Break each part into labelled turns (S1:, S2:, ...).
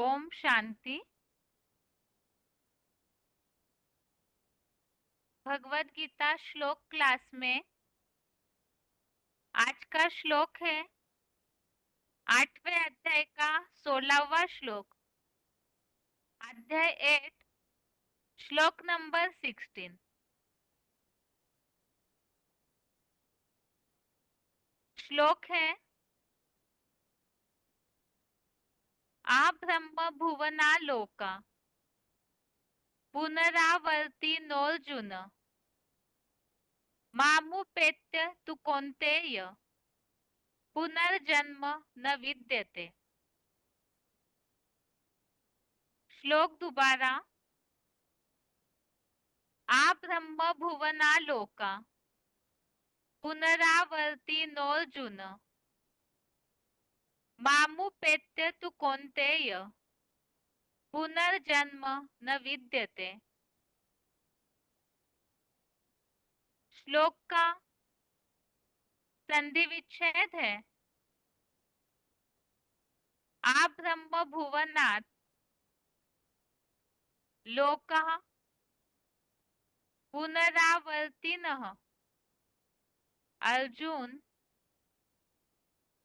S1: ओम शांति। भगवत गीता श्लोक क्लास में आज का श्लोक है 8वें अध्याय का 16वां श्लोक। अध्याय 8 श्लोक नंबर 16। श्लोक है आ ब्रह्म भुवना लोका पुनरावर्ती नोर्जुन मामुपेत्य तु कौन्तेय पुनर्जन्म न विद्यते। श्लोक दोबारा। आ ब्रह्म भुवना लोका पुनरावर्ती नोर्जुन मामुपेत्य तु कौन्तेय पुनर्जन्म न विद्यते। श्लोक का संधि विच्छेद है आ ब्रह्म भुवनात् लोकः पुनरावर्तिनः अर्जुन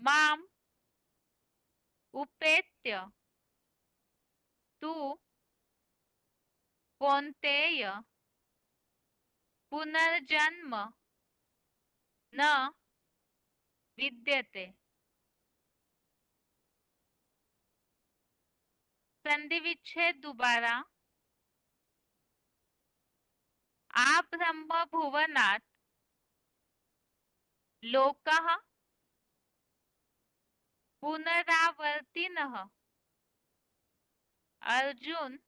S1: माम उपेत्य तु कौन्तेय पुनर्जन्म न विद्यते। संधि विच्छेद दोबारा। आ ब्रह्म भुवनात् लोकः पुनरावर्तिनः अर्जुन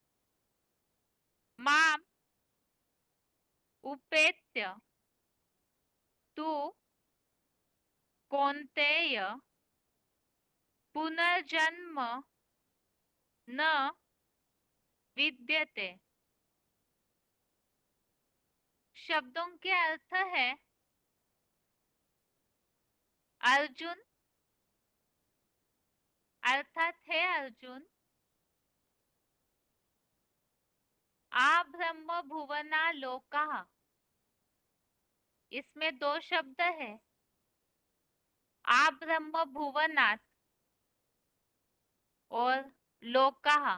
S1: माम उपेत्य तु कौन्तेय पुनर्जन्म न विद्यते। शब्दों के अर्थ है अर्जुन अर्थात है अर्जुन आ ब्रह्म भुवना लोकः। इसमें दो शब्द है आ ब्रह्म भुवनात् और लोकः।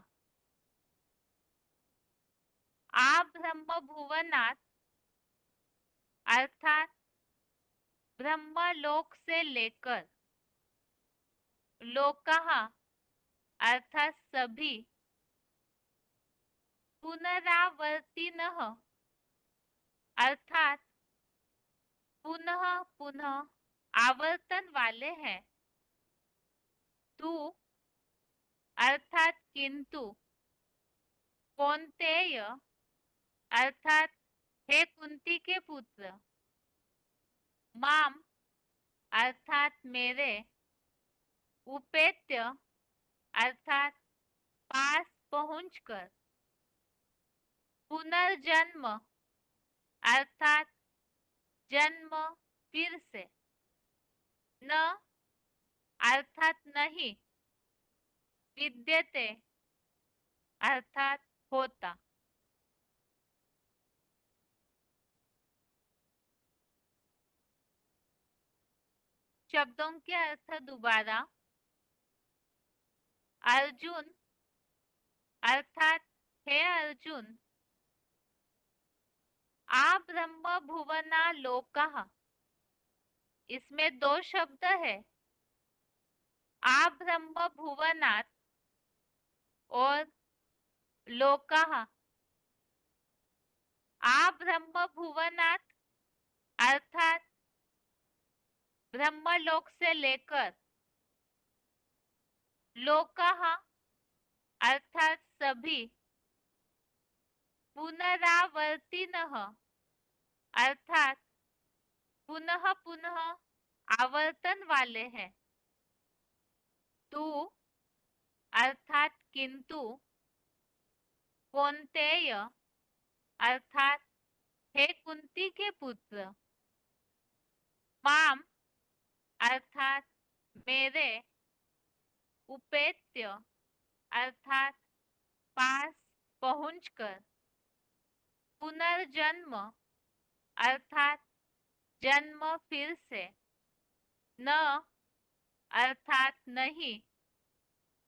S1: आ ब्रह्म भुवनात् अर्थात ब्रह्मलोक से लेकर, लोकः अर्थात सभी, पुनरावर्तिनः अर्थात पुनः पुनः आवर्तन वाले हैं। तू अर्थात किंतु, कौन्तेय अर्थात हे कुंती के पुत्र, माम अर्थात मेरे, उपेत्य अर्थात पास पहुंचकर, पुनर्जन्म अर्थात जन्म फिर से, न अर्थात नहीं, विद्यते अर्थात होता। शब्दों के अर्थ दोबारा। अर्जुन अर्थात हे अर्जुन आ ब्रह्म भुवना लोकः। इसमें दो शब्द है आ ब्रह्म भुवनात् और लोकः। आ ब्रह्म भुवनात् अर्थात ब्रह्मलोक से लेकर, लोकः अर्थात सभी, पुनरावर्तिनः अर्थात पुनः पुनः आवर्तन वाले हैं। तू अर्थात किंतु, कौन्तेय अर्थात हे कुंती के पुत्र, माम अर्थात मेरे, उपेत्य अर्थात पास पहुंचकर, पुनर्जन्म अर्थात जन्म फिर से, न अर्थात नहीं,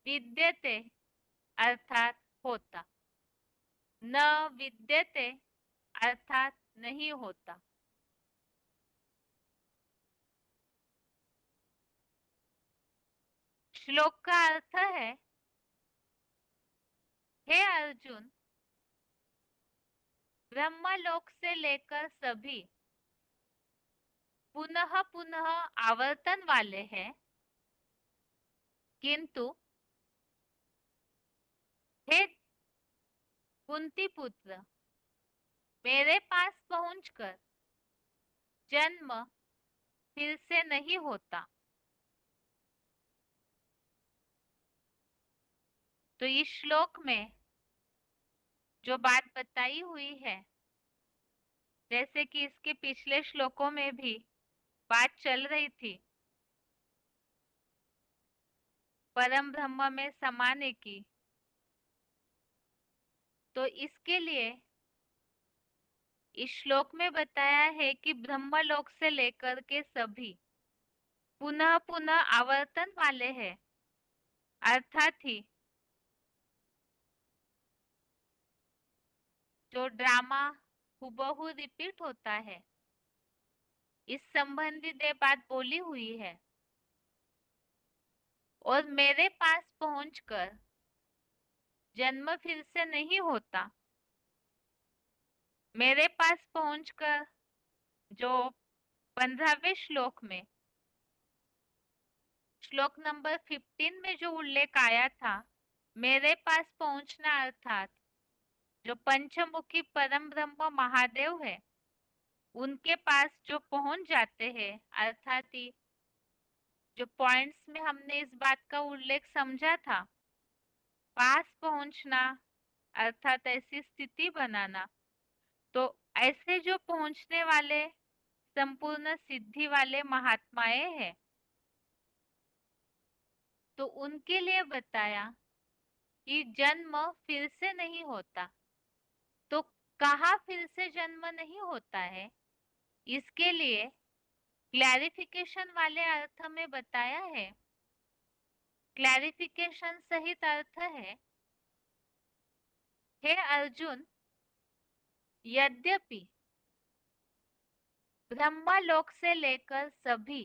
S1: विद्यते अर्थात होता, न विद्यते अर्थात नहीं होता। श्लोक का अर्थ है, हे अर्जुन, ब्रह्मलोक से लेकर सभी पुनः पुनः आवर्तन वाले हैं, किंतु हे कुंती पुत्र, मेरे पास पहुंचकर जन्म फिर से नहीं होता। तो इस श्लोक में जो बात बताई हुई है, जैसे कि इसके पिछले श्लोकों में भी बात चल रही थी, परम ब्रह्म में समाने की, तो इसके लिए इस श्लोक में बताया है कि ब्रह्मलोक से लेकर के सभी पुनः पुनः आवर्तन वाले हैं, अर्थात ही जो ड्रामा हुबहू रिपीट होता है, इस संबंधित ये बात बोली हुई है। और मेरे पास पहुंचकर जन्म फिर से नहीं होता। मेरे पास पहुंचकर जो 15वें श्लोक में, श्लोक नंबर 15 में जो उल्लेख आया था, मेरे पास पहुंचना अर्थात जो पंचमुखी परम ब्रह्म महादेव है, उनके पास जो पहुंच जाते हैं, अर्थात ही जो पॉइंट्स में हमने इस बात का उल्लेख समझा था, पास पहुंचना अर्थात ऐसी स्थिति बनाना, तो ऐसे जो पहुंचने वाले संपूर्ण सिद्धि वाले महात्माएं हैं, तो उनके लिए बताया कि जन्म फिर से नहीं होता। तो कहाँ फिर से जन्म नहीं होता है, इसके लिए क्लैरिफिकेशन वाले अर्थ में बताया है। क्लैरिफिकेशन सहित अर्थ है, हे अर्जुन, यद्यपि ब्रह्मलोक से लेकर सभी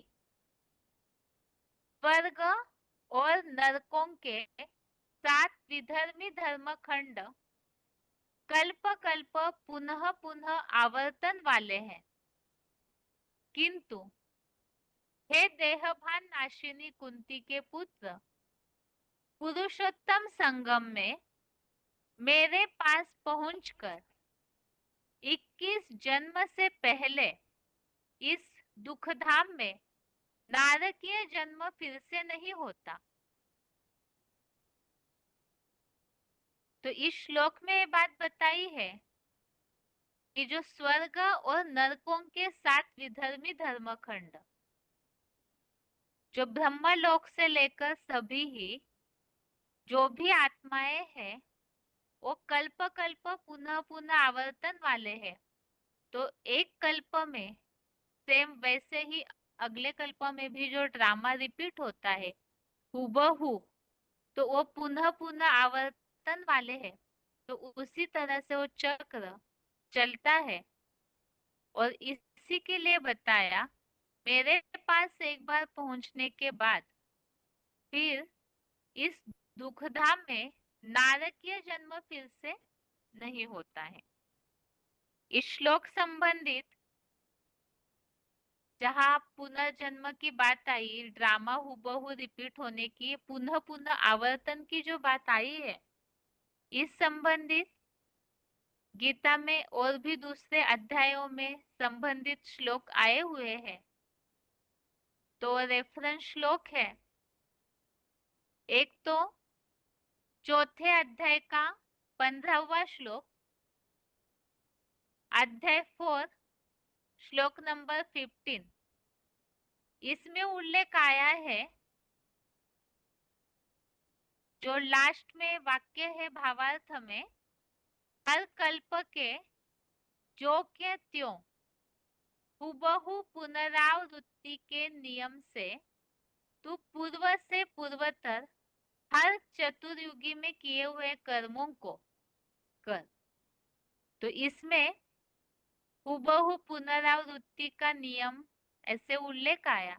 S1: स्वर्ग और नरकों के 7 विधर्मी धर्मखंड कल्प कल्प पुनः पुनः आवर्तन वाले हैं, किंतु हे देहभान नाशिनी कुंती के पुत्र, पुरुषोत्तम संगम में मेरे पास पहुंचकर 21 जन्म से पहले इस दुखधाम में नारकीय जन्म फिर से नहीं होता। तो इस श्लोक में ये बात बताई है कि जो स्वर्ग और नरकों के 7 विधर्मी धर्मखंड, जो ब्रह्मलोक से लेकर सभी ही जो भी आत्माएं हैं, वो कल्प कल्प पुनः पुनः आवर्तन वाले हैं। तो एक कल्प में सेम वैसे ही अगले कल्प में भी जो ड्रामा रिपीट होता है हूबहू, तो वो पुनः पुनः आवर्तन वाले हैं। तो उसी तरह से वो चक्र चलता है। और इसी के लिए बताया, मेरे पास एक बार पहुंचने के बाद फिर इस दुखधाम में नारकीय जन्म फिर से नहीं होता है। इस श्लोक संबंधित जहाँ पुनर्जन्म की बात आई, ड्रामा हुबहू रिपीट होने की, पुनः पुनः आवर्तन की जो बात आई है, इस संबंधित गीता में और भी दूसरे अध्यायों में संबंधित श्लोक आए हुए हैं। तो रेफरेंस श्लोक है, एक तो चौथे अध्याय का 15वां श्लोक, अध्याय 4 श्लोक नंबर 15। इसमें उल्लेख आया है जो लास्ट में वाक्य है भावार्थ में, हर कल्प के जो के त्यों हूबहू पुनरावृत्ति के नियम से तू पूर्व से पूर्वतर हर चतुर्युगी में किए हुए कर्मों को कर। तो इसमें हूबहू पुनरावृत्ति का नियम ऐसे उल्लेख आया,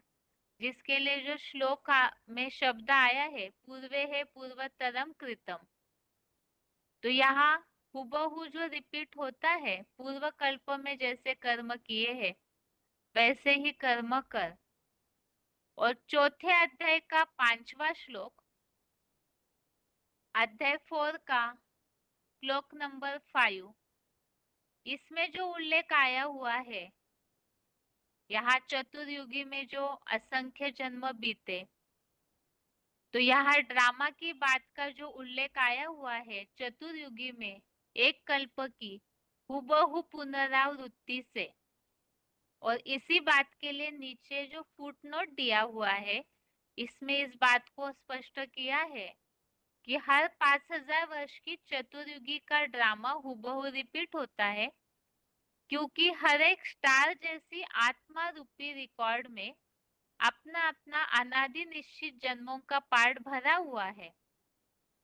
S1: जिसके लिए जो श्लोक में शब्द आया है पूर्वे है पूर्वतरम कृतम। तो यहाँ हूबहू जो रिपीट होता है, पूर्व कल्प में जैसे कर्म किए हैं वैसे ही कर्म कर। और चौथे अध्याय का 5वां श्लोक, अध्याय 4 का श्लोक नंबर 5, इसमें जो उल्लेख आया हुआ है, यहाँ चतुर्युगी में जो असंख्य जन्म बीते, तो यहाँ ड्रामा की बात का जो उल्लेख आया हुआ है चतुर्युगी में एक कल्प की हूबहू पुनरावृत्ति से। और इसी बात के लिए नीचे जो फुटनोट दिया हुआ है, इसमें इस बात को स्पष्ट किया है कि हर 5000 वर्ष की चतुर्युगी का ड्रामा हूबहू रिपीट होता है, क्योंकि हर एक स्टार जैसी आत्मा रूपी रिकॉर्ड में अपना अपना अनादि निश्चित जन्मों का पार्ट भरा हुआ है,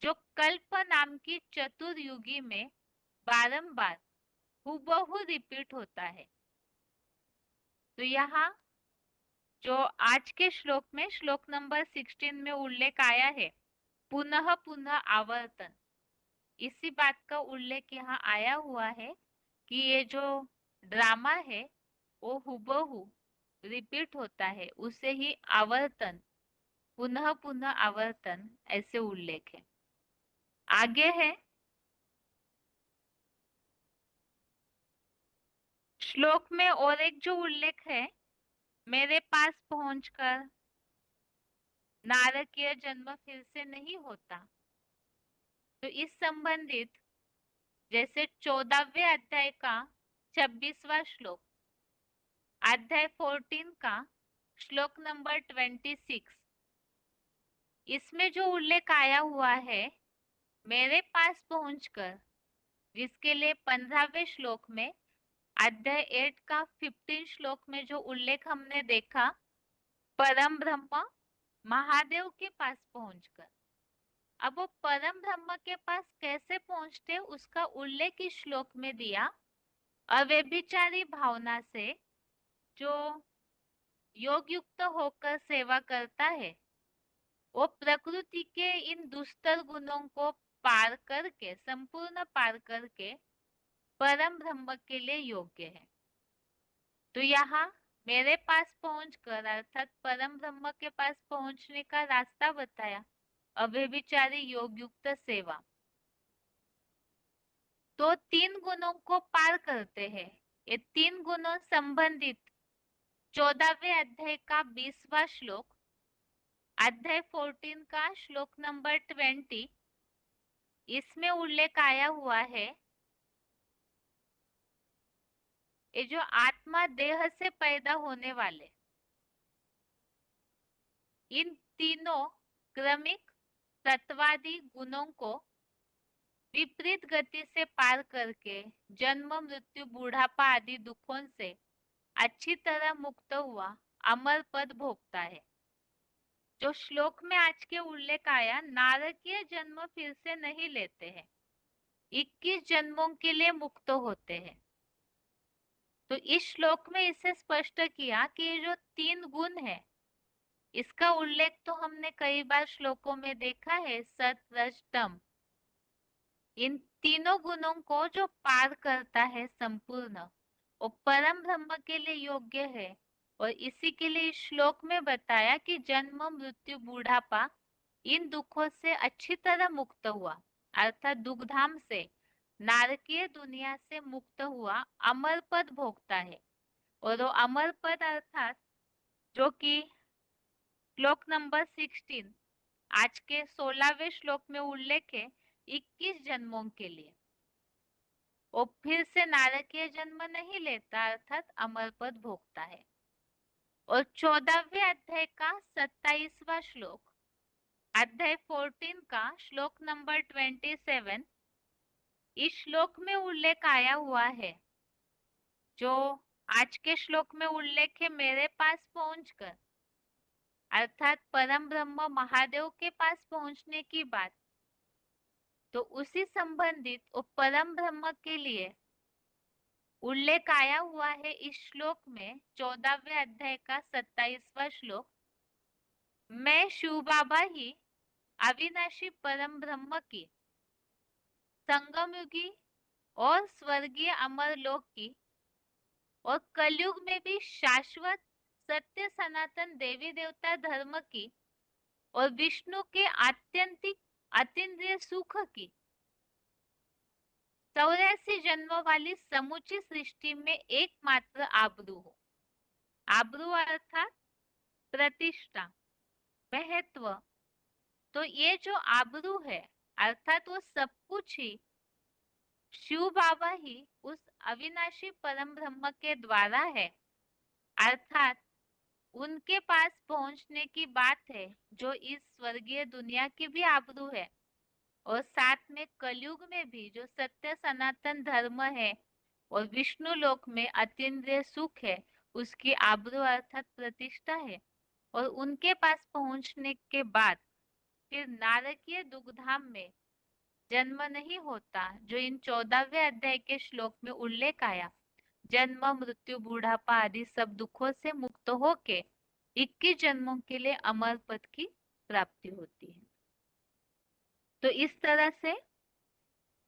S1: जो कल्प नाम की चतुर्युगी में बारंबार हूबहू रिपीट होता है। तो यहाँ जो आज के श्लोक में श्लोक नंबर 16 में उल्लेख आया है पुनः पुनः आवर्तन, इसी बात का उल्लेख यहाँ आया हुआ है कि ये जो ड्रामा है वो हूबहू रिपीट होता है, उसे ही आवर्तन, पुनः पुनः आवर्तन ऐसे उल्लेख है। आगे है श्लोक में और एक जो उल्लेख है, मेरे पास पहुंचकर नारकीय जन्म फिर से नहीं होता। तो इस संबंधित जैसे 14वें अध्याय का 26वां श्लोक, अध्याय 14 का श्लोक नंबर 26, इसमें जो उल्लेख आया हुआ है मेरे पास पहुंचकर, जिसके लिए 15वें श्लोक में अध्याय 8 का 15 श्लोक में जो उल्लेख हमने देखा, परम ब्रह्म महादेव के पास पहुंचकर। अब वो परम ब्रह्म के पास कैसे पहुंचते उसका उल्लेख इस श्लोक में दिया। अव्यभिचारी भावना से जो योग युक्त होकर सेवा करता है, वो प्रकृति के इन दुस्तर गुणों को पार करके, संपूर्ण पार करके परम ब्रह्म के लिए योग्य है। तो यहाँ मेरे पास पहुंचकर अर्थात परम ब्रह्म के पास पहुंचने का रास्ता बताया, अव्यभिचारी योग युक्त सेवा। तो 3 गुणों को पार करते हैं। ये 3 गुणों संबंधित 14वें अध्याय का 20वां श्लोक, अध्याय 14 का श्लोक नंबर 20, इसमें उल्लेख आया हुआ है। ये जो आत्मा देह से पैदा होने वाले इन तीनों क्रमिक तत्वादी गुणों को विपरीत गति से पार करके जन्म मृत्यु बूढ़ापा आदि दुखों से अच्छी तरह मुक्त हुआ अमर पद भोगता है। जो श्लोक में आज के उल्लेख आया, नारकीय जन्म फिर से नहीं लेते हैं, 21 जन्मों के लिए मुक्त होते हैं। तो इस श्लोक में इसे स्पष्ट किया कि ये जो 3 गुण है, इसका उल्लेख तो हमने कई बार श्लोकों में देखा है, सत रज तम। इन तीनों गुणों को जो पार करता है संपूर्ण, वो परम ब्रह्म के लिए योग्य है। और इसी के लिए इस श्लोक में बताया कि जन्म मृत्यु बूढ़ापा इन दुखों से अच्छी तरह मुक्त हुआ, अर्थात दुखधाम से, नारकीय दुनिया से मुक्त हुआ अमर पद भोगता है। और वो अमर पद अर्थात जो कि श्लोक नंबर 16 आज के 16वें श्लोक में उल्लेख है, 21 जन्मों के लिए वो फिर से नारकीय जन्म नहीं लेता, अर्थात अमर पद भोगता है। और 14वें अध्याय का 27वां श्लोक, अध्याय 14 का श्लोक नंबर 27 इस श्लोक में उल्लेख आया हुआ है। जो आज के श्लोक में उल्लेख है मेरे पास पहुंचकर, अर्थात परम ब्रह्म महादेव के पास पहुंचने की बात, तो उसी संबंधित परम ब्रह्म के लिए उल्लेख आया हुआ है इस श्लोक में 14वें अध्याय का 27वां श्लोक। मैं शिव बाबा ही अविनाशी परम ब्रह्म की संगमयुगी और स्वर्गीय अमर लोक की और कलयुग में भी शाश्वत सत्य सनातन देवी देवता धर्म की और विष्णु के आत्यंतिक अतीन्द्रिय सुख की 84 जन्मों वाली समूची सृष्टि में एकमात्र आबरू हो। आबरू अर्थात प्रतिष्ठा, महत्व। तो ये जो आबरू है अर्थात वो सब कुछ ही शिव बाबा ही उस अविनाशी परम ब्रह्म के द्वारा है, अर्थात उनके पास पहुंचने की बात है, जो इस स्वर्गीय दुनिया की भी आबरू है और साथ में कलयुग में भी जो सत्य सनातन धर्म है और विष्णु लोक में अतीन्द्रिय सुख है, उसकी आबरू अर्थात प्रतिष्ठा है। और उनके पास पहुंचने के बाद फिर नारकीय दुग्धाम में जन्म नहीं होता, जो इन 14वें अध्याय के श्लोक में उल्लेख आया। जन्म, मृत्यु, बूढ़ापा आदि सब दुखों से मुक्त होके 21 जन्मों के लिए अमर पद की प्राप्ति होती है। तो इस तरह से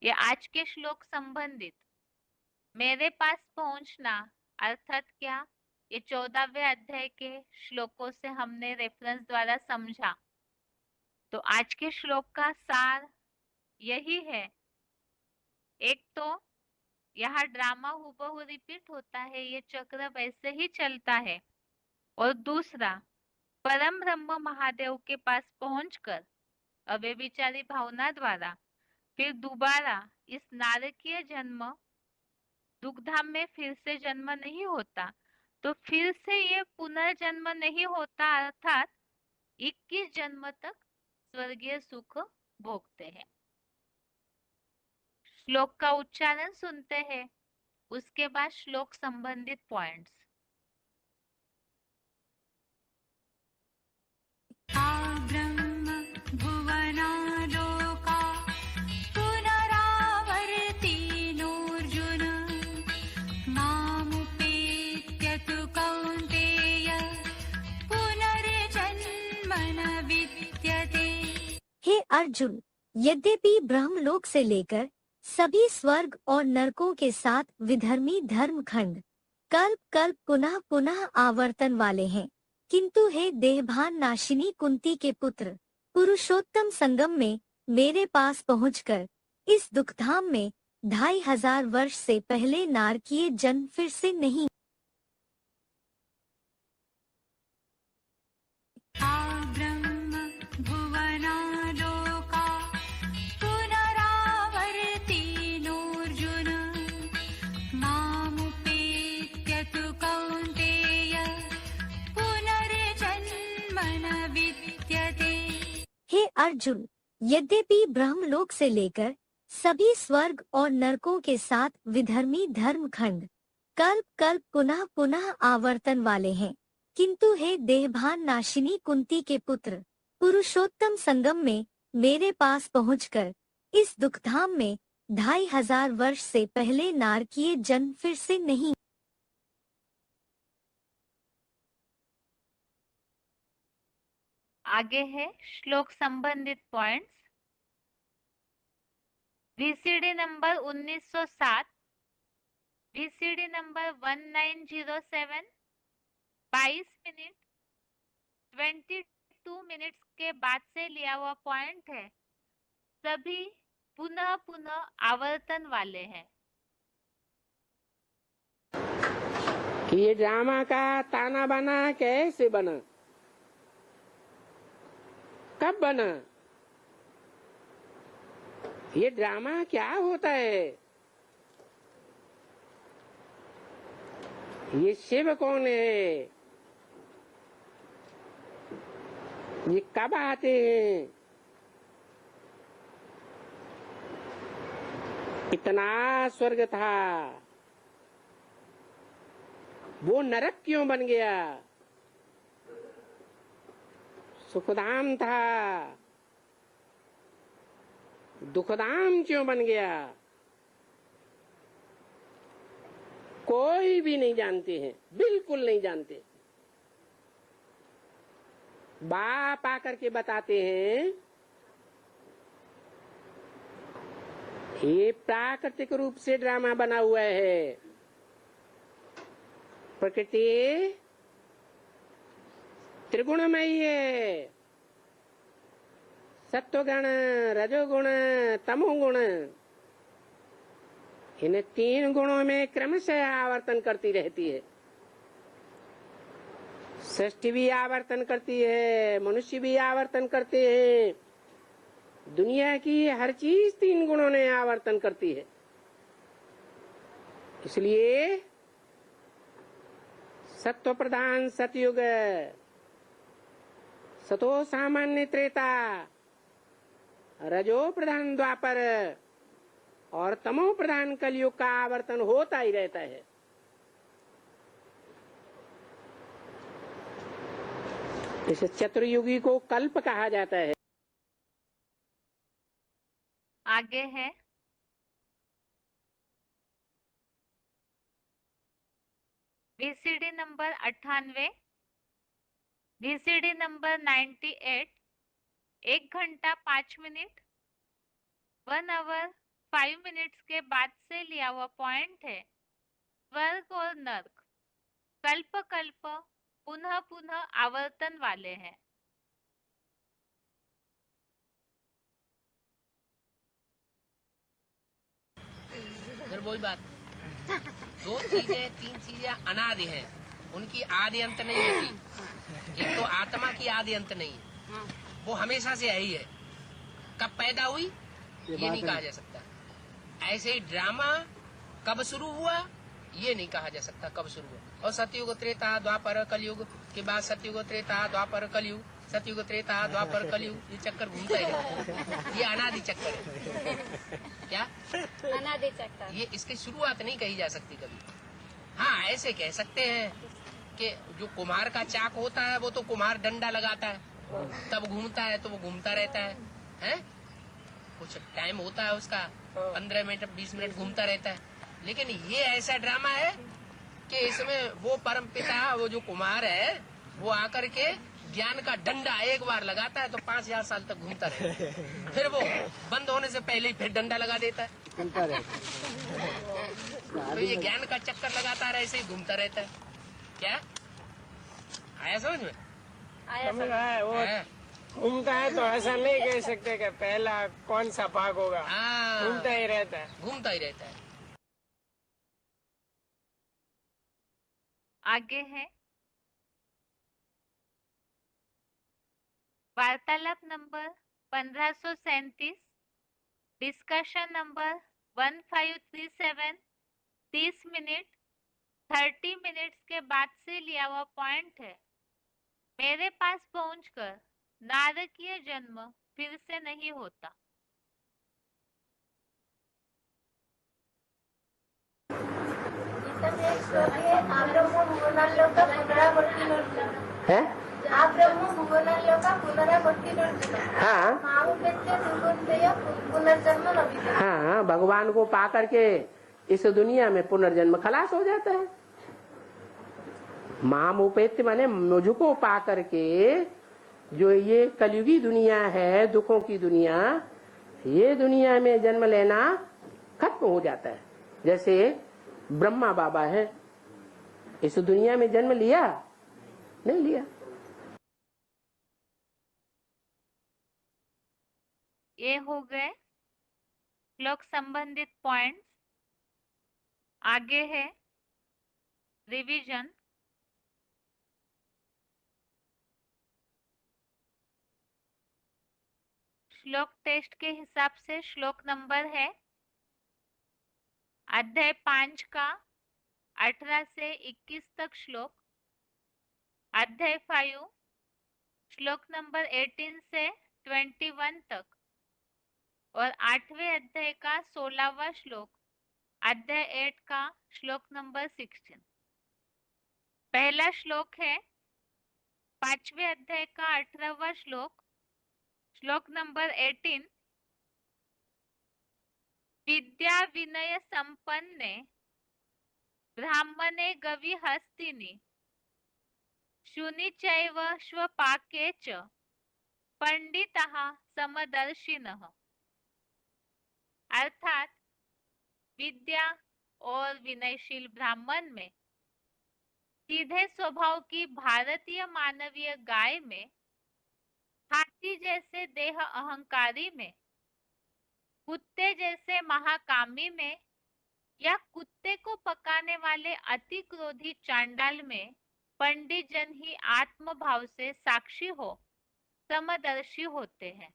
S1: ये आज के श्लोक संबंधित मेरे पास पहुंचना अर्थात क्या, ये 14वें अध्याय के श्लोकों से हमने रेफरेंस द्वारा समझा। तो आज के श्लोक का सार यही है। एक तो यहाँ ड्रामा हूबहू रिपीट होता है, ये चक्र वैसे ही चलता है। और दूसरा, परम ब्रह्म महादेव के पास पहुंचकर अव्यभिचारी भावना द्वारा फिर दोबारा इस नारकीय जन्म दुग्धाम में फिर से जन्म नहीं होता, तो फिर से ये पुनर्जन्म नहीं होता, अर्थात 21 जन्म तक स्वर्गीय सुख भोगते हैं। श्लोक का उच्चारण सुनते हैं, उसके बाद श्लोक संबंधित पॉइंट्स।
S2: ब्रह्म भुवनालोका पुनरावर्तिनोऽर्जुन मामुपेत्य तु कौन्तेय पुनर्जन्म न विद्यते।
S3: हे अर्जुन, यद्यपि ब्रह्मलोक से लेकर सभी स्वर्ग और नरकों के साथ विधर्मी धर्म खंड कल्प कल्प पुनः पुनः आवर्तन वाले हैं, किंतु हे देहभान नाशिनी कुंती के पुत्र, पुरुषोत्तम संगम में मेरे पास पहुंचकर इस दुखधाम में 2500 वर्ष से पहले नारकीय जन्म फिर से नहीं।
S2: ब्रह्म भुवनालोका पुनरावर्तिनोऽर्जुन मामुपेत्य तु कौन्तेय पुनर्जन्म न विद्यते।
S3: हे अर्जुन, यद्यपि ब्रह्मलोक से लेकर सभी स्वर्ग और नरकों के साथ विधर्मी धर्म खंड कल्प कल्प पुनः पुनः आवर्तन वाले हैं, किंतु हे देहभान नाशिनी कुंती के पुत्र, पुरुषोत्तम संगम में मेरे पास पहुंचकर इस दुखधाम में 2500 वर्ष से पहले नारकीय जन्म फिर से नहीं।
S1: आगे है श्लोक संबंधित points. VCD number 1907, VCD number 1907 22 minute 22 minutes के बाद से लिया हुआ पॉइंट है। सभी पुनः पुनः आवर्तन वाले हैं।
S4: कि ये ड्रामा का ताना बना कैसे बना, कब बना, ये ड्रामा क्या होता है, ये शिव कौन है, ये कब आते हैं, इतना स्वर्ग था, वो नरक क्यों बन गया? सुखधाम था, दुखधाम क्यों बन गया? कोई भी नहीं जानते हैं, बिल्कुल नहीं जानते। बाप आकर के बताते हैं, ये प्राकृतिक रूप से ड्रामा बना हुआ है। प्रकृति त्रिगुणमयी है, सत्वगुण, रजोगुण, तमोगुण। इन तीन गुणों में क्रमशः आवर्तन करती रहती है। सृष्टि भी आवर्तन करती है, मनुष्य भी आवर्तन करते हैं। दुनिया की हर चीज तीन गुणों ने आवर्तन करती है। इसलिए सत्व प्रधान सतयुग, सतो सामान्य त्रेता, रजो प्रधान द्वापर और तमो प्रधान कलयुग का आवर्तन होता ही रहता है। इस चतुर्युगी को कल्प कहा जाता है।
S1: आगे है VCD नंबर 98, VCD नंबर 98, 1 घंटा 5 मिनट 1 आवर 5 मिनट्स के बाद से लिया हुआ पॉइंट है। स्वर्ग और नर्क कल्प कल्प पुनः पुनः आवर्तन वाले हैं।
S5: फिर वही बात, दो चीजें तीन चीजें अनादि हैं, उनकी आदि अंत नहीं होती। एक तो आत्मा की आदि अंत नहीं है, वो हमेशा से है ही है। कब पैदा हुई ये नहीं कहा जा सकता। ऐसे ही ड्रामा कब शुरू हुआ ये नहीं कहा जा सकता कब शुरू हुआ। और सतयुग त्रेता द्वापर कलयुग के बाद सतयुग त्रेता द्वापर कलयुग, सतयुग त्रेता द्वापर कलयुग, ये चक्कर घूमता ही रहता है। ये अनादि चक्कर है। क्या
S6: अनादि चक्कर,
S5: ये इसकी शुरुआत नहीं कही जा सकती कभी। हाँ, ऐसे कह सकते हैं कि जो कुम्हार का चाक होता है वो तो कुम्हार डंडा लगाता है, तब घूमता है तो वो घूमता रहता है, हैं? कुछ टाइम होता है उसका, 15 मिनट 20 मिनट घूमता रहता है। लेकिन ये ऐसा ड्रामा है कि इसमें वो परम पिता, वो जो कुम्हार है, वो आकर के ज्ञान का डंडा एक बार लगाता है तो 5000 साल तक घूमता रहता है। फिर वो बंद होने से पहले ही फिर डंडा लगा देता है। तो ये ज्ञान का चक्कर लगाता है, ऐसे ही घूमता रहता है। क्या आया समझ में?
S6: आया
S7: समझ आया। वो घूमता है तो ऐसा नहीं कह सकते कि पहला कौन सा भाग होगा, घूमता ही रहता है।
S5: घूमता ही रहता है।
S1: आगे है वार्तालाप number 1537, discussion number 1537, 30 minute 30 minutes के बाद से लिया हुआ पॉइंट है। मेरे पास पहुंचकर नारकीय जन्म फिर से नहीं होता।
S4: है? हाँ हाँ, भगवान को पा करके इस दुनिया में पुनर्जन्म खलास हो जाता है। माम उपेत्य माने मुझको पा करके जो ये कलयुगी दुनिया है, दुखों की दुनिया, ये दुनिया में जन्म लेना खत्म हो जाता है। जैसे ब्रह्मा बाबा है, इस दुनिया में जन्म लिया नहीं लिया।
S1: ये हो गए श्लोक संबंधित पॉइंट्स। आगे है रिवीजन। श्लोक टेस्ट के हिसाब से श्लोक नंबर है अध्याय 5 का 18 से 21 तक श्लोक, अध्याय 5 श्लोक नंबर 18 से 21 तक, और 8वें अध्याय का 16वां श्लोक, अध्याय 8 का श्लोक नंबर 16। पहला श्लोक है 5वें अध्याय का 18वां श्लोक, श्लोक नंबर 18। विद्या विनय संपन्ने ब्राह्मणे गवि हस्तिनि शुनिचैव स्वपाके च पंडितः समदर्शिनः। अर्थात विद्या और विनयशील ब्राह्मण में, सीधे स्वभाव की भारतीय मानवीय गाय में, हाथी जैसे देह अहंकारी में, कुत्ते जैसे महाकामी में, या कुत्ते को पकाने वाले अति क्रोधी चांडाल में पंडित जन ही आत्म भाव से साक्षी हो, समदर्शी होते हैं।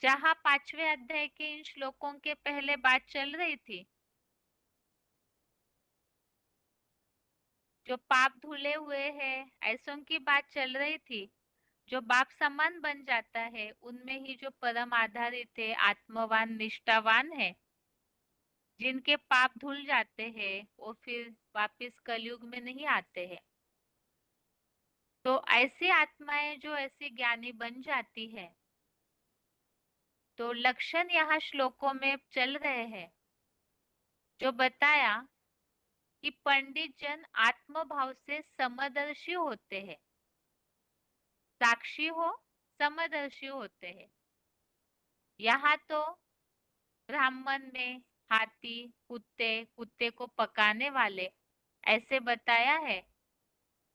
S1: जहां 5वें अध्याय के इन श्लोकों के पहले बात चल रही थी, जो पाप धुले हुए हैं ऐसों की बात चल रही थी, जो बाप समान बन जाता है, उनमें ही जो परम आधारित है, आत्मवान निष्ठावान है, जिनके पाप धुल जाते हैं, वो फिर वापस कलयुग में नहीं आते हैं। तो ऐसी आत्माएं जो ऐसी ज्ञानी बन जाती है, तो लक्षण यहाँ श्लोकों में चल रहे हैं, जो बताया कि पंडित जन आत्मभाव से समदर्शी होते हैं, साक्षी हो, समदर्शी होते हैं। यहाँ तो ब्राह्मण में हाथी, कुत्ते, कुत्ते को पकाने वाले ऐसे बताया है,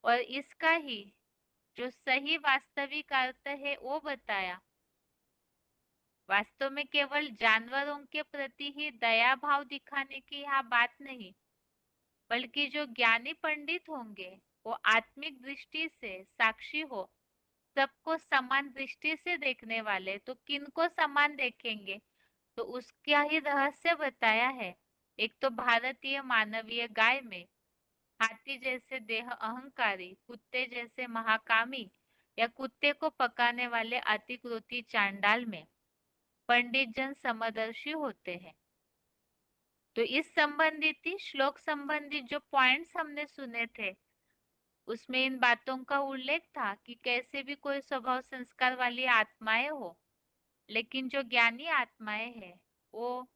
S1: और इसका ही जो सही वास्तविक अर्थ है वो बताया। वास्तव में केवल जानवरों के प्रति ही दया भाव दिखाने की यहाँ बात नहीं, बल्कि जो ज्ञानी पंडित होंगे वो आत्मिक दृष्टि से साक्षी हो, सबको समान दृष्टि से देखने वाले। तो किनको समान देखेंगे, तो उसका ही रहस्य बताया है। एक तो भारतीय मानवीय गाय में, हाथी जैसे देह अहंकारी, कुत्ते जैसे महाकामी, या कुत्ते को पकाने वाले अतिक्रोधी चांडाल में पंडित जन समदर्शी होते हैं। तो इस संबंधित ही श्लोक संबंधित जो पॉइंट्स हमने सुने थे, उसमें इन बातों का उल्लेख था कि कैसे भी कोई स्वभाव संस्कार वाली आत्माएं हो, लेकिन जो ज्ञानी आत्माएं हैं वो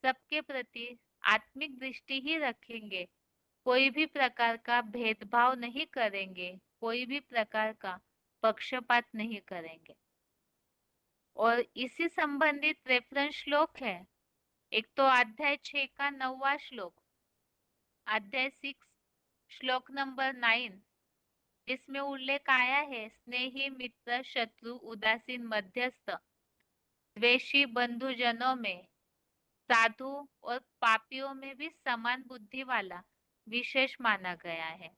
S1: सबके प्रति आत्मिक दृष्टि ही रखेंगे, कोई भी प्रकार का भेदभाव नहीं करेंगे, कोई भी प्रकार का पक्षपात नहीं करेंगे। और इसी संबंधित रेफरेंस श्लोक है, एक तो अध्याय 6 का 9वां श्लोक, अध्याय 6 श्लोक नंबर 9, जिसमें उल्लेख आया है स्नेही मित्र शत्रु उदासीन मध्यस्थ द्वेषी बंधुजनों में, साधु और पापियों में भी समान बुद्धि वाला विशेष माना गया है।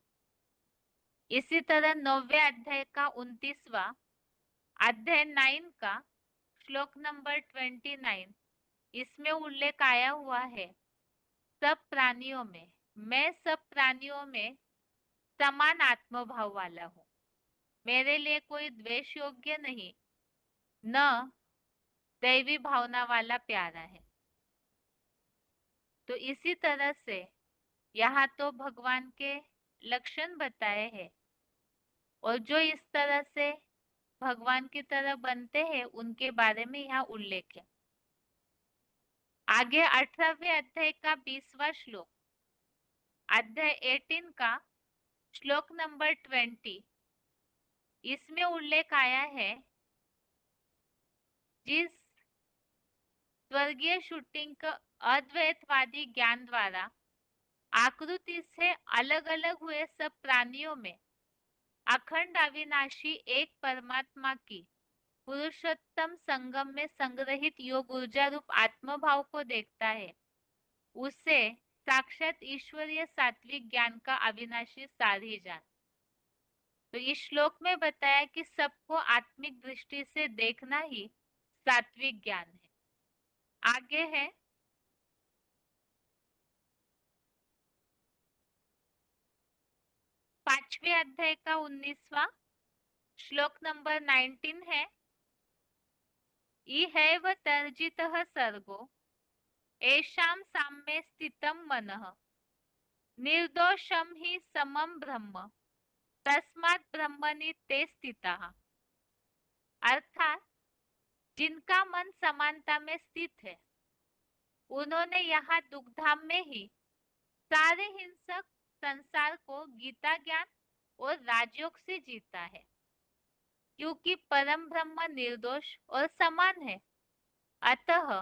S1: इसी तरह 9वें अध्याय का 29वां, अध्याय 9 का श्लोक नंबर 29, इसमें उल्लेख आया हुआ है सब प्राणियों में, मैं सब प्राणियों में समान आत्मभाव वाला हूँ, मेरे लिए कोई द्वेष योग्य नहीं, न दैवी भावना वाला प्यारा है। तो इसी तरह से यहाँ तो भगवान के लक्षण बताए हैं, और जो इस तरह से भगवान की तरह बनते हैं उनके बारे में यहाँ उल्लेख है। आगे 18वें अध्याय का 20वां श्लोक, अध्याय 18 का श्लोक नंबर 20, इसमें उल्लेख आया है जिस स्वर्गीय शूटिंग का अद्वैतवादी ज्ञान द्वारा आकृति से अलग अलग हुए सब प्राणियों में अखंड अविनाशी एक परमात्मा की पुरुषोत्तम संगम में संग्रहित योग ऊर्जा रूप आत्मभाव को देखता है, उसे साक्षात ईश्वरीय सात्विक ज्ञान का अविनाशी सार ही जान। तो इस श्लोक में बताया कि सबको आत्मिक दृष्टि से देखना ही सात्विक ज्ञान है। आगे है 5वें अध्याय का 19वां श्लोक नंबर 19 है, इहैव तर्जितः सर्गो येषां साम्ये स्थितं मनः निर्दोषं हि समं ब्रह्म तस्मात् ब्रह्मणि ते स्थिताः। अर्थात जिनका मन समानता में स्थित है उन्होंने यहाँ दुखधाम में ही सारे हिंसक संसार को गीता ज्ञान और राजयोग से जीता है, क्योंकि परम ब्रह्म निर्दोष और समान है। अतः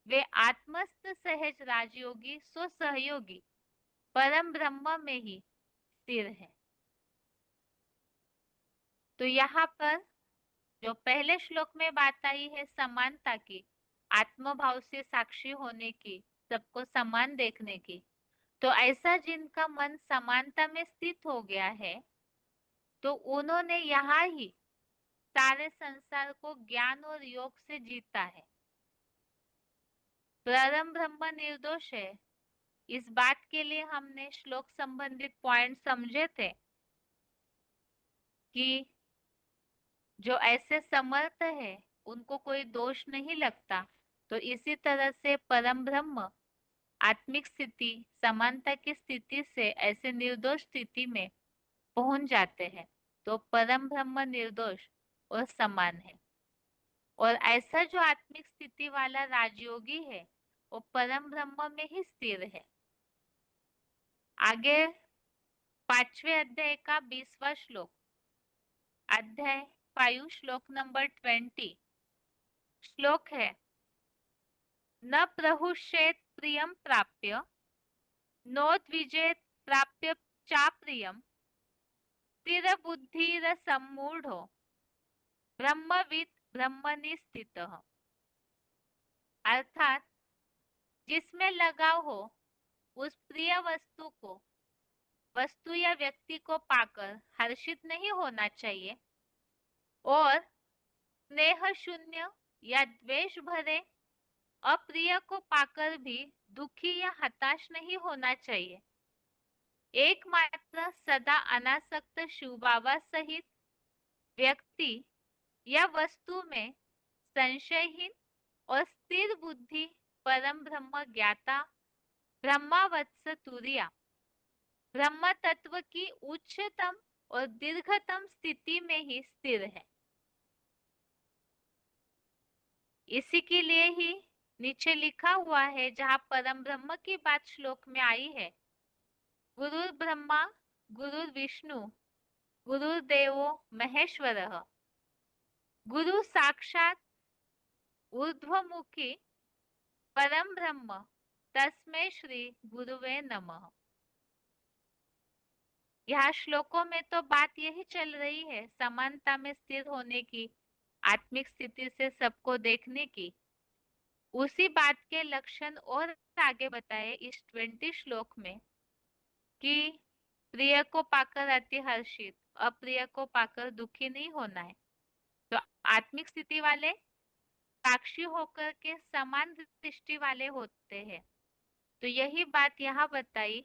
S1: वे आत्मस्थ सहज राजयोगी सो सहयोगी परम ब्रह्म में ही स्थिर है। तो यहाँ पर जो पहले श्लोक में बात आई है समानता की, आत्मभाव से साक्षी होने की, सबको समान देखने की, तो ऐसा जिनका मन समानता में स्थित हो गया है तो उन्होंने यहाँ ही सारे संसार को ज्ञान और योग से जीता है। परम ब्रह्म निर्दोष है, इस बात के लिए हमने श्लोक संबंधित पॉइंट समझे थे कि जो ऐसे समर्थ है उनको कोई दोष नहीं लगता। तो इसी तरह से परम ब्रह्म आत्मिक स्थिति समानता की स्थिति से ऐसे निर्दोष स्थिति में पहुंच जाते हैं। तो परम ब्रह्म निर्दोष और समान है। और ऐसा जो आत्मिक स्थिति वाला राजयोगी है वो परम ब्रह्म में ही स्थिर है। आगे 5वें अध्याय का 20वां श्लोक, अध्याय 5 श्लोक नंबर 20 श्लोक है, न प्रहुष्येत प्रियम प्राप्य नोद्विजेत प्राप्य चाप्रियम स्थिर बुद्धिर सम्मूढ़ो ब्रह्मविद ब्रह्मनि स्थितः। अर्थात जिसमें लगाव हो उस प्रिय वस्तु को, वस्तु या व्यक्ति को पाकर हर्षित नहीं होना चाहिए और स्नेह शून्य या द्वेष भरे अप्रिय को पाकर भी दुखी या हताश नहीं होना चाहिए। एकमात्र सदा अनासक्त शिवबाबा सहित व्यक्ति या वस्तु में संशयहीन और स्थिर बुद्धि परम ब्रह्म ज्ञाता ब्रह्मावत्स तुरिया ब्रह्म तत्व की उच्चतम और दीर्घतम स्थिति में ही स्थिर है। इसी के लिए ही नीचे लिखा हुआ है, जहाँ परम ब्रह्म की बात श्लोक में आई है, गुरु ब्रह्मा गुरु विष्णु गुरुदेवो महेश्वरः गुरु साक्षात ऊर्ध्वमुखी परम ब्रह्म तस्मै श्री गुरुवे नमः। यहाँ श्लोकों में तो बात यही चल रही है समानता में स्थिर होने की, आत्मिक स्थिति से सबको देखने की। उसी बात के लक्षण और आगे बताए इस 20 श्लोक में कि प्रिय को पाकर अति हर्षित, अप्रिय को पाकर दुखी नहीं होना है। तो आत्मिक स्थिति वाले साक्षी होकर के समान दृष्टि वाले होते हैं। तो यही बात यहाँ बताई,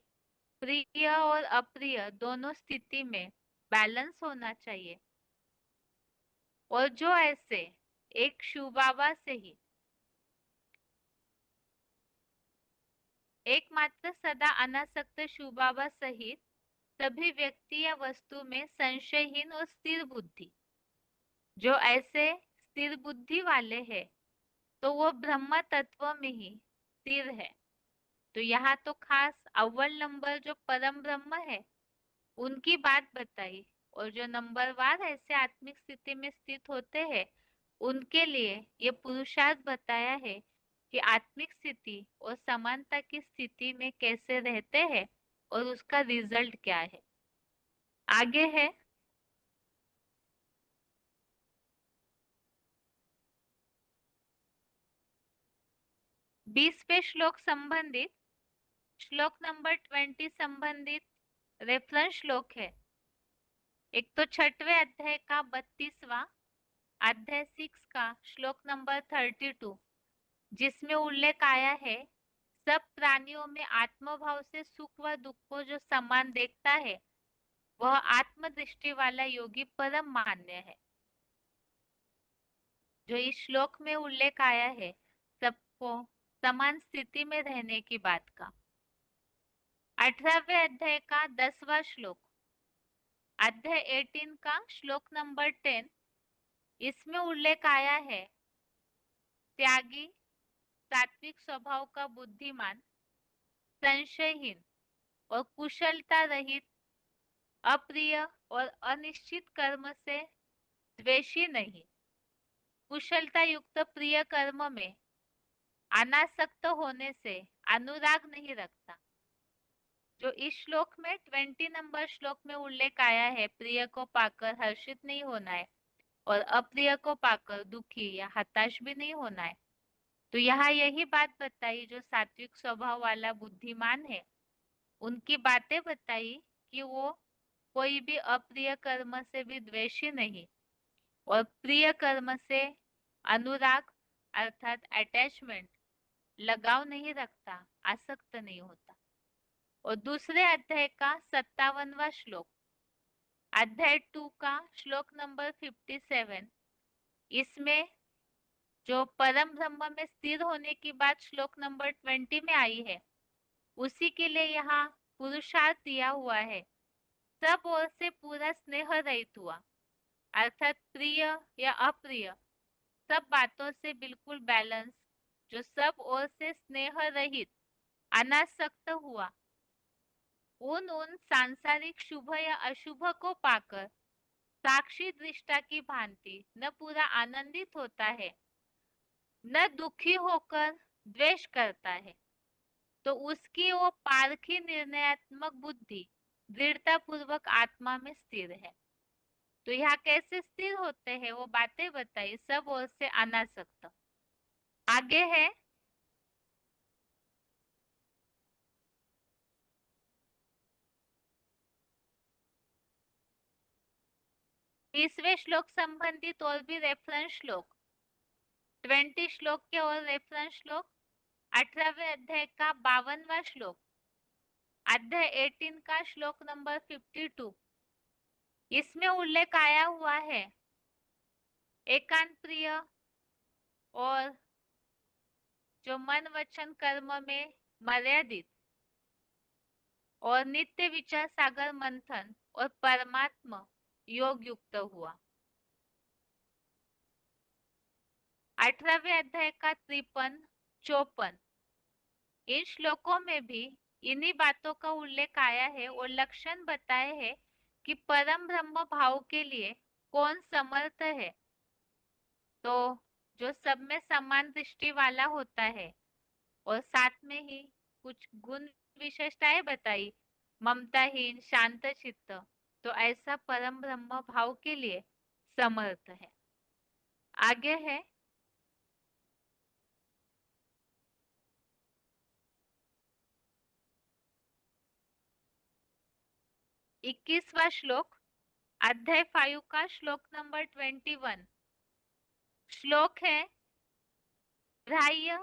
S1: प्रिय और अप्रिय दोनों स्थिति में बैलेंस होना चाहिए। और जो ऐसे एक शिव बाबा से ही एकमात्र सदा अनासक्त शिव बाबा सहित सभी व्यक्ति या वस्तु में संशयहीन और स्थिर बुद्धि, जो ऐसे स्थिर बुद्धि वाले हैं तो वो ब्रह्म तत्व में ही स्थिर है। तो यहाँ तो खास अव्वल नंबर जो परम ब्रह्म है उनकी बात बताई, और जो नंबरवार ऐसे आत्मिक स्थिति में स्थित होते हैं उनके लिए ये पुरुषार्थ बताया है कि आत्मिक स्थिति और समानता की स्थिति में कैसे रहते हैं और उसका रिजल्ट क्या है। आगे है 20वें श्लोक संबंधित श्लोक नंबर 20 संबंधित रेफरेंस श्लोक है। एक तो 6वें अध्याय का 32वां अध्याय 6 का श्लोक नंबर 32, जिसमें उल्लेख आया है, सब प्राणियों में आत्मभाव से सुख व दुख को जो समान देखता है वह आत्मदृष्टि वाला योगी परम मान्य है। जो इस श्लोक में उल्लेख आया है सबको समान स्थिति में रहने की बात का। 18वें अध्याय का 10वां श्लोक, अध्याय 18 का श्लोक नंबर 10, इसमें उल्लेख आया है त्यागी, सात्विक स्वभाव का बुद्धिमान, संशयहीन और कुशलता रहित, अप्रिय और अनिश्चित कर्म से द्वेषी नहीं, कुशलता युक्त प्रिय कर्म में अनासक्त होने से अनुराग नहीं रखता। जो इस श्लोक में 20 नंबर श्लोक में उल्लेख आया है, प्रिय को पाकर हर्षित नहीं होना है और अप्रिय को पाकर दुखी या हताश भी नहीं होना है। तो यहाँ यही बात बताई, जो सात्विक स्वभाव वाला बुद्धिमान है उनकी बातें बताई कि वो कोई भी अप्रिय कर्म से भी द्वेषी नहीं और प्रिय कर्म से अनुराग अर्थात अटैचमेंट, लगाव नहीं रखता, आसक्त नहीं होता। और दूसरे अध्याय का 57वां श्लोक, अध्याय 2 का श्लोक नंबर 57, इसमें जो परम ब्रह्म में स्थिर होने की बात श्लोक नंबर 20 में आई है, उसी के लिए यहाँ पुरुषार्थ दिया हुआ है। सब ओर से पूरा स्नेह रहित हुआ, अर्थात प्रिय या अप्रिय सब बातों से बिल्कुल बैलेंस, जो सब ओर से स्नेह रहित अनासक्त हुआ, उन सांसारिक शुभ या अशुभ को पाकर साक्षी दृष्टा की भांति न पूरा आनंदित होता है, न दुखी होकर द्वेष करता है, तो उसकी वो पारखी निर्णयात्मक बुद्धि दृढ़ता पूर्वक आत्मा में स्थिर है। तो यहाँ कैसे स्थिर होते हैं वो बातें बताई, सब ओर से अनासक्त। आगे है तीसवें श्लोक संबंधित और भी रेफरेंस श्लोक, 20 श्लोक के और रेफरेंस श्लोक, 18वें अध्याय का 52वां श्लोक, अध्याय 18 का श्लोक नंबर 52, इसमें उल्लेख आया हुआ है एकांत प्रिय और जो मन वचन कर्म में मर्यादित और नित्य विचार सागर मंथन और परमात्मा योग युक्त हुआ। 18वें अध्याय का 53, 54, इन श्लोकों में भी इन्हीं बातों का उल्लेख आया है और लक्षण बताए हैं कि परम ब्रह्म भाव के लिए कौन समर्थ है। तो जो सब में समान दृष्टि वाला होता है और साथ में ही कुछ गुण विशेषताएं बताई, ममताहीन, शांत चित्त, तो ऐसा परम ब्रह्म भाव के लिए समर्थ है। आगे है 21वां श्लोक, अध्याय 5 का श्लोक नंबर 21, श्लोक है बाह्य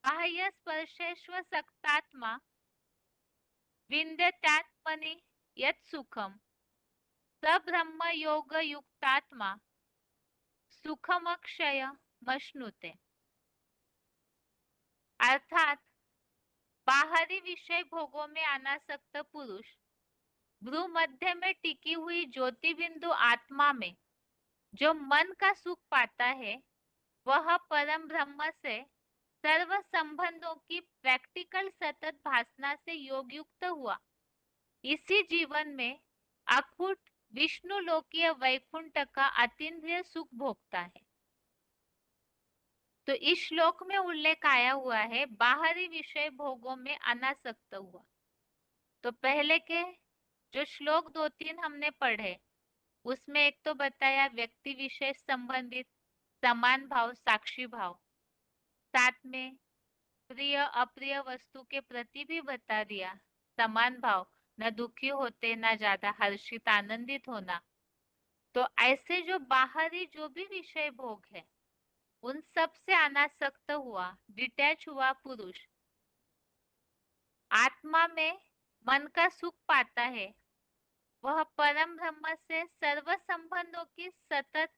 S1: बाह्य स्पर्शेश्व सक्तात्मा विन्द्यत्यात्मनि यत् सुखम स ब्रह्म योग युक्तात्मा सुखमक्षय मश्नुते। अर्थात बाहरी विषय भोगों में अनासक्त पुरुष भ्रू मध्य में टिकी हुई ज्योति बिंदु आत्मा में जो मन का सुख पाता है, वह परम ब्रह्म से सर्व संबंधों की प्रैक्टिकल सतत भासना से योग युक्त हुआ इसी जीवन में अखुट विष्णु लोकीय वैकुंठ का अतीन्द्रिय सुख भोगता है। तो इस श्लोक में उल्लेख आया हुआ है बाहरी विषय भोगों में अनासक्त हुआ। तो पहले के जो श्लोक 2-3 हमने पढ़े, उसमें एक तो बताया व्यक्ति विशेष संबंधित समान भाव, साक्षी भाव, साथ में प्रिय अप्रिय वस्तु के प्रति भी बता दिया समान भाव, न दुखी होते न ज्यादा हर्षित आनंदित होना। तो ऐसे जो बाहरी जो भी विषय भोग है उन सब से अनासक्त हुआ, डिटैच हुआ पुरुष आत्मा में मन का सुख पाता है, वह परम ब्रह्म से सर्व संबंधों की सतत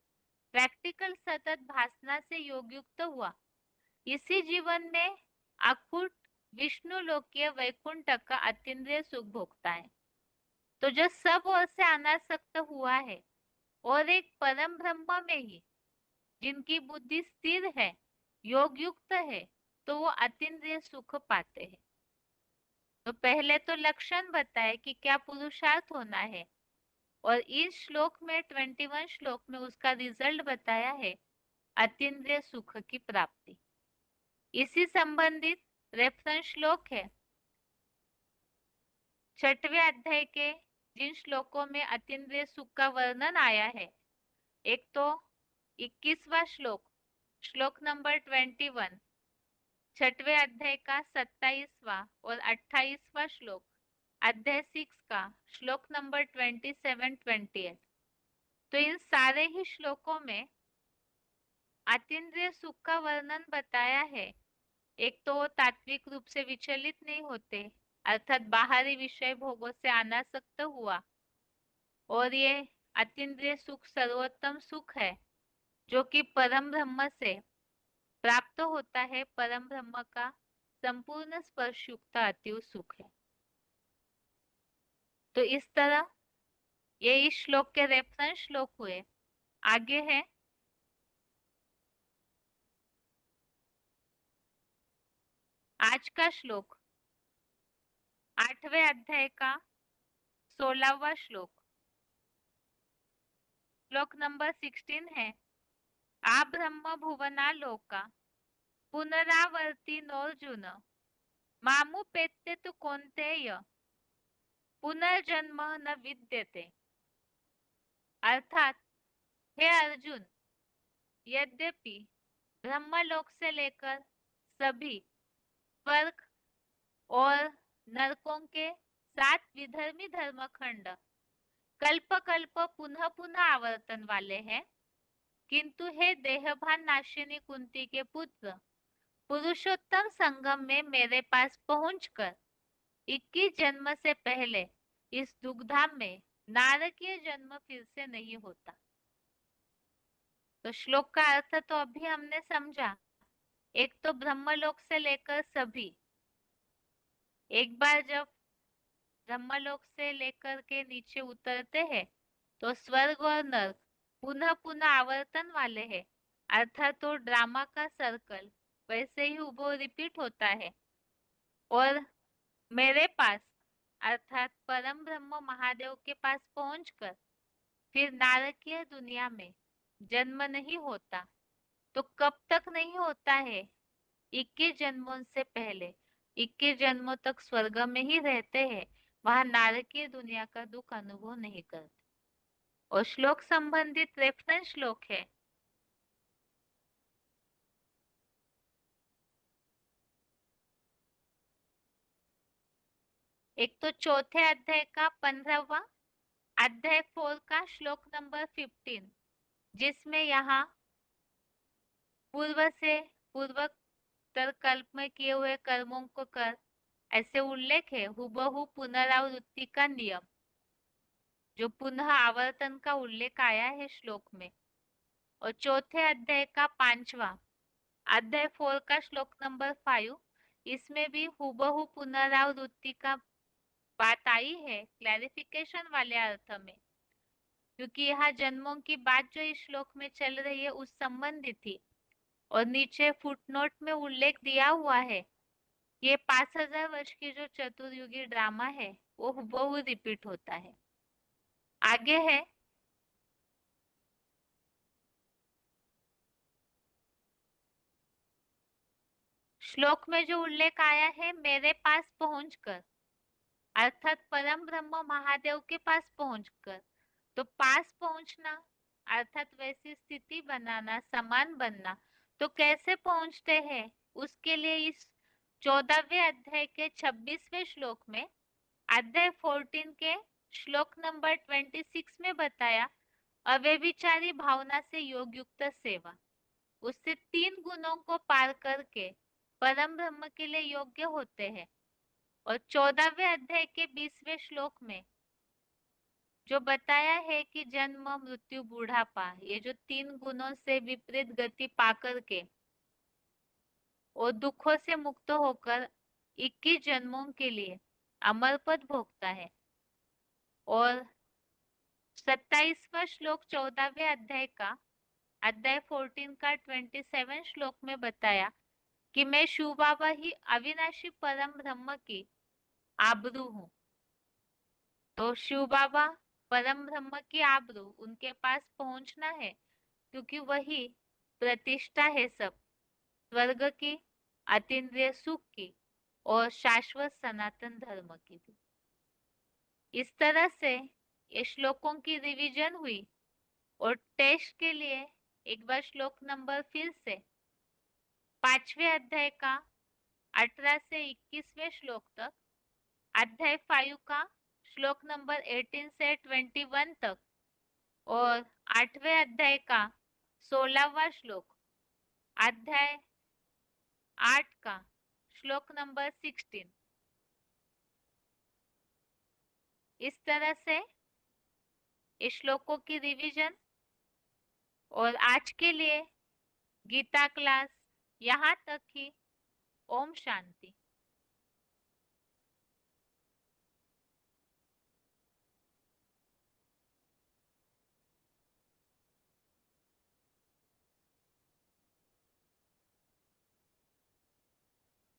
S1: प्रैक्टिकल सतत भासना से योग युक्त हुआ। इसी जीवन में अखुट विष्णु लोकीय वैकुंठ का अतीन्द्रिय सुख भोगता है। तो जो सब ओर से अनासक्त हुआ है और एक परम ब्रह्म में ही जिनकी बुद्धि स्थिर है, योग युक्त है, तो वो अतीन्द्रिय सुख पाते हैं। तो पहले तो लक्षण बताए कि क्या पुरुषार्थ होना है, और इस श्लोक में 21 श्लोक में उसका रिजल्ट बताया है, अतीन्द्रिय सुख की प्राप्ति। इसी संबंधित रेफरेंस श्लोक है 6वें अध्याय के जिन श्लोकों में अतीन्द्रिय सुख का वर्णन आया है। एक तो 21वां श्लोक, श्लोक नंबर 21, 6वें अध्याय का 27वां और 28वां श्लोक, अध्याय 6 का श्लोक नंबर 27-28। तो इन सारे ही श्लोकों में अतीन्द्रिय सुख का वर्णन बताया है। एक तो तात्विक रूप से विचलित नहीं होते, अर्थात बाहरी विषय भोगों से अनासक्त हुआ, और ये अतीन्द्रिय सुख सर्वोत्तम सुख है जो कि परम ब्रह्म से प्राप्त होता है। परम ब्रह्म का संपूर्ण स्पर्श युक्त अतीव सुख है। तो इस तरह ये इस श्लोक के रेफरेंस श्लोक हुए। आगे है आज का श्लोक, 8वें अध्याय का 16वां श्लोक, श्लोक नंबर 16 है। आ ब्रह्म भुवना लोका पुनरावर्ती नोर्जुन मामुपेत्य तु कौन्तेय पुनर्जन्म न विद्यते। अर्थात हे अर्जुन, यद्यपि ब्रह्मलोक से लेकर सभी स्वर्ग और नरकों के 7 विधर्मी धर्मखंड कल्प कल्प पुनः पुनः आवर्तन वाले हैं, किंतु हे देहभान नाशिनी कुंती के पुत्र, पुरुषोत्तम संगम में मेरे पास पहुंचकर 21 जन्म से पहले इस दुग्धाम में नारकीय जन्म फिर से नहीं होता। तो श्लोक का अर्थ तो अभी हमने समझा। एक तो ब्रह्मलोक से लेकर सभी, एक बार जब ब्रह्मलोक से लेकर के नीचे उतरते हैं तो स्वर्ग और नरक पुनः पुनः आवर्तन वाले हैं, अर्थात तो ड्रामा का सर्कल वैसे ही उबो रिपीट होता है। और मेरे पास अर्थात परम ब्रह्म महादेव के पास पहुंचकर फिर नारकीय दुनिया में जन्म नहीं होता। तो कब तक नहीं होता है? 21 जन्मों से पहले 21 जन्मों तक स्वर्ग में ही रहते हैं, वहां नारकीय दुनिया का दुख अनुभव नहीं करते। और श्लोक संबंधित रेफरेंस श्लोक है एक तो 4थे अध्याय का 15वां अध्याय 4 का श्लोक नंबर 15, जिसमें यहाँ पूर्व से पूर्वोत्तर कल्प में किए हुए कर्मों को कर ऐसे उल्लेख है। हुबहू पुनरावृत्ति का नियम, जो पुनः आवर्तन का उल्लेख आया है श्लोक में। और 4थे अध्याय का 5वां अध्याय 4 का श्लोक नंबर 5, इसमें भी हुबहू पुनरावृत्ति का बात आई है, क्लैरिफिकेशन वाले अर्थ में, क्योंकि यहाँ जन्मों की बात जो इस श्लोक में चल रही है उस संबंधित थी। और नीचे फुटनोट में उल्लेख दिया हुआ है, ये 5000 वर्ष की जो चतुर्युगी ड्रामा है वो हुबहू रिपीट होता है। आगे है श्लोक में जो उल्लेख आया है मेरे पास पहुंचकर, अर्थात परम ब्रह्म महादेव के पास पहुंचकर। तो पास पहुंचना अर्थात वैसी स्थिति बनाना, समान बनना, तो कैसे पहुंचते हैं? उसके लिए इस 14वें अध्याय के 26वें श्लोक में अध्याय 14 के श्लोक नंबर 26 में बताया, अव्यभिचारी भावना से योग युक्त सेवा, उससे 3 गुणों को पार करके परम ब्रह्म के लिए योग्य होते हैं। और 14वें अध्याय के 20वें श्लोक में जो बताया है कि जन्म मृत्यु बुढ़ापा, ये जो 3 गुणों से विपरीत गति पाकर के और दुखों से मुक्त होकर 21 जन्मों के लिए अमर पद भोगता है। और 27वां श्लोक 14वें अध्याय का अध्याय 14 का 27 श्लोक में बताया कि मैं शिव बाबा ही अविनाशी परम ब्रह्म की आबरू हूँ। तो शिव बाबा परम ब्रह्म की आबरू, उनके पास पहुंचना है क्योंकि वही प्रतिष्ठा है सब स्वर्ग की, अतीन्द्रिय सुख की और शाश्वत सनातन धर्म की भी। इस तरह से ये श्लोकों की रिवीजन हुई और टेस्ट के लिए एक बार श्लोक नंबर फिर से 5वें अध्याय का 18 से 21वें श्लोक तक, अध्याय 5 का श्लोक नंबर 18 से 21 तक और 8वें अध्याय का 16वां श्लोक, अध्याय 8 का श्लोक नंबर 16। इस तरह से इस श्लोकों की रिवीजन और आज के लिए गीता क्लास यहाँ तक ही। ओम शांति।